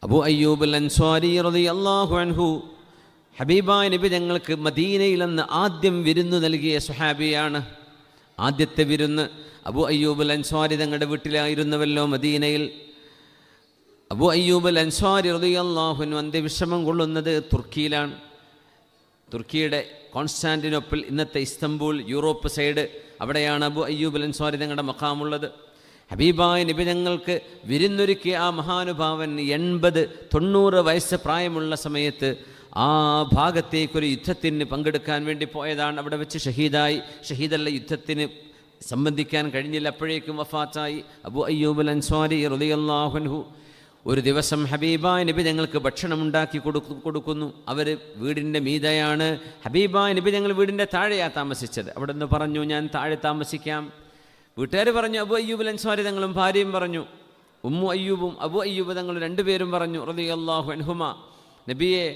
അബൂ അയ്യൂബ് അൽ അൻസ്വാരി റളിയല്ലാഹു അൻഹു ഹബീബായ നബി ഞങ്ങൾക്ക് മദീനയിൽ നിന്ന് ആദ്യം വിരുന്ന് നൽകിയ സ്വഹാബിയാണ്. ആദ്യത്തെ വിരുന്ന് അബൂ അയ്യൂബ് അൽ അൻസ്വാരി തങ്ങളുടെ വീട്ടിലായിരുന്നുവല്ലോ മദീനയിൽ. അബൂ അയ്യൂബ് അൽ അൻസ്വാരി റളിയല്ലാഹു അൻഹു അന്ത്യവിശ്രമം കൊള്ളുന്നത് തുർക്കിയിലാണ്. തുർക്കിയുടെ കോൺസ്റ്റാന്റിനോപ്പിൾ, ഇന്നത്തെ ഇസ്തംബൂൾ, യൂറോപ്പ് സൈഡ്, അവിടെയാണ് അബൂ അയ്യൂബ് അൽ അൻസ്വാരി തങ്ങളുടെ മഖാമുള്ളത്. ഹബീബായ നബി ഞങ്ങൾക്ക് വിരുന്നൊരുക്കിയ ആ മഹാനുഭാവൻ 80-90 വയസ്സ് പ്രായമുള്ള സമയത്ത് ആ ഭാഗത്തേക്കൊരു യുദ്ധത്തിന് പങ്കെടുക്കാൻ വേണ്ടി പോയതാണ്. അവിടെ വെച്ച് ഷഹീദല്ല, യുദ്ധത്തിന് സംബന്ധിക്കാൻ കഴിഞ്ഞില്ല. അപ്പോഴേക്കും വഫാത്തായി. അബൂ അയ്യൂബ് അൽ അൻസ്വാരി റളിയല്ലാഹു അൻഹു ഒരു ദിവസം ഹബീബായ നബി ഞങ്ങൾക്ക് ഭക്ഷണം ഉണ്ടാക്കി കൊടുക്കുന്നു. അവർ വീടിൻ്റെ മീതയാണ്. ഹബീബായ നബി ഞങ്ങൾ വീടിൻ്റെ താഴെയാണ് താമസിച്ചത്. അവിടെ നിന്ന് പറഞ്ഞു, ഞാൻ താഴെ താമസിക്കാം. വീട്ടുകാർ പറഞ്ഞു. അബൂ അയ്യൂബ് അൽ അൻസ്വാരി തങ്ങളും ഭാര്യയും പറഞ്ഞു. ഉമ്മു അയ്യൂബും അബൂ അയ്യൂബ് തങ്ങൾ രണ്ടുപേരും പറഞ്ഞു റളിയല്ലാഹു അൻഹുമ, നബിയെ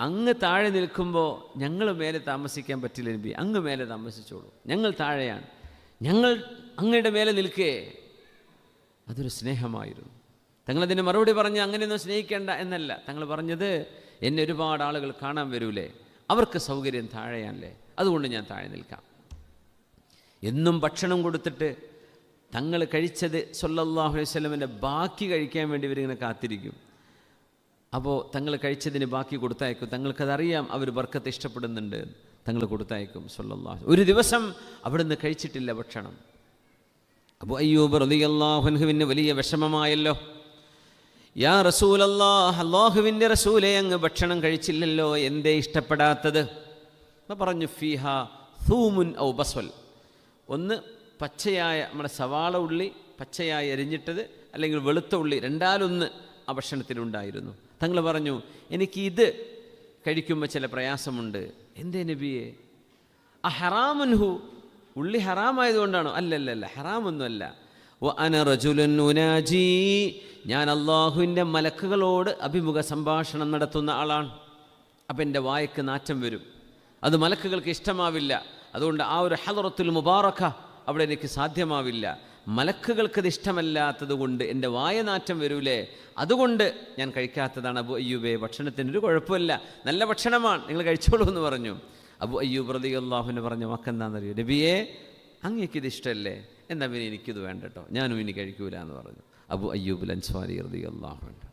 അങ്ങ് താഴെ നിൽക്കുമ്പോൾ ഞങ്ങൾ മേലെ താമസിക്കാൻ പറ്റില്ല നബി, അങ്ങ് മേലെ താമസിച്ചോളൂ, ഞങ്ങൾ താഴെയാണ്, ഞങ്ങൾ അങ്ങയുടെ മേലെ നിൽക്കേ. അതൊരു സ്നേഹമായിരുന്നു. തങ്ങളതിന് മറുപടി പറഞ്ഞ് അങ്ങനെയൊന്നും സ്നേഹിക്കേണ്ട എന്നല്ല. തങ്ങൾ പറഞ്ഞത്, എന്നെ ഒരുപാട് ആളുകൾ കാണാൻ വരൂലേ, അവർക്ക് സൗകര്യം താഴെയാണല്ലേ, അതുകൊണ്ട് ഞാൻ താഴെ നിൽക്കാം. എന്നും ഭക്ഷണം കൊടുത്തിട്ട് തങ്ങൾ കഴിച്ചത് സല്ലല്ലാഹു അലൈഹി വസല്ലമിൻ്റെ ബാക്കി കഴിക്കാൻ വേണ്ടി ഇവരിങ്ങനെ കാത്തിരിക്കും. അപ്പോൾ തങ്ങൾ കഴിച്ചതിന് ബാക്കി കൊടുത്തയക്കും. തങ്ങൾക്കതറിയാം അവർ ബർക്കത്ത് ഇഷ്ടപ്പെടുന്നുണ്ട്. തങ്ങൾ കൊടുത്തയക്കും സല്ലല്ലാഹു. ഒരു ദിവസം അവിടുന്ന് കഴിച്ചിട്ടില്ല ഭക്ഷണം. അബൂ അയ്യൂബ് റളിയല്ലാഹു അൻഹുവിന് വലിയ വിഷമമായല്ലോ. യാ റസൂലല്ലാഹ്, അല്ലാഹുവിൻ്റെ റസൂലേ, അങ്ങ് ഭക്ഷണം കഴിച്ചില്ലല്ലോ, എന്തേ ഇഷ്ടപ്പെടാത്തത്? പറഞ്ഞു, ഫീഹാ ഥൂമുൻ ഔ ബസ്വൽ, ഒന്ന് പച്ചയായ നമ്മുടെ സവാള ഉള്ളി പച്ചയായി അരിഞ്ഞിട്ടത്, അല്ലെങ്കിൽ വെളുത്ത ഉള്ളി, രണ്ടാലൊന്ന് ആ ഭക്ഷണത്തിലുണ്ടായിരുന്നു. തങ്ങൾ പറഞ്ഞു, എനിക്കിത് കഴിക്കുമ്പോൾ ചില പ്രയാസമുണ്ട്. എന്തേ നബിയെ? ആ ഹറാമുൻഹു, ഉള്ളി ഹറാമായതുകൊണ്ടാണോ? അല്ലല്ല, ഹറാമൊന്നുമല്ല. വ അന റജുലുൻ ഉനാജി, ഞാൻ അള്ളാഹുവിൻ്റെ മലക്കുകളോട് അഭിമുഖ സംഭാഷണം നടത്തുന്ന ആളാണ്. അപ്പം എൻ്റെ വായ്ക്ക് നാറ്റം വരും, അത് മലക്കുകൾക്ക് ഇഷ്ടമാവില്ല. അതുകൊണ്ട് ആ ഒരു ഹളറത്തുൽ മുബാറക അവിടെ എനിക്ക് സാധ്യമാവില്ല. മലക്കുകൾക്കത് ഇഷ്ടമല്ലാത്തത് കൊണ്ട് എൻ്റെ വായനാറ്റം വരൂലേ, അതുകൊണ്ട് ഞാൻ കഴിക്കാത്തതാണ്. അബൂ അയ്യൂബേ, ഭക്ഷണത്തിനൊരു കുഴപ്പമില്ല, നല്ല ഭക്ഷണമാണ്, നിങ്ങൾ കഴിച്ചോളൂ എന്ന് പറഞ്ഞു. അബൂ അയ്യൂബ് റളിയല്ലാഹു അൻഹു പറഞ്ഞ വാക്കെന്താണെന്നറിയോ? നബിയെ, അങ്ങേക്കിത് ഇഷ്ടമല്ലേ, എന്നാൽ പിന്നെ എനിക്കിത് വേണ്ട കേട്ടോ, ഞാനും ഇനി കഴിക്കൂല എന്ന് പറഞ്ഞു. അബൂ അയ്യൂബ് അൽ അൻസ്വാരി റളിയല്ലാഹു അൻഹു.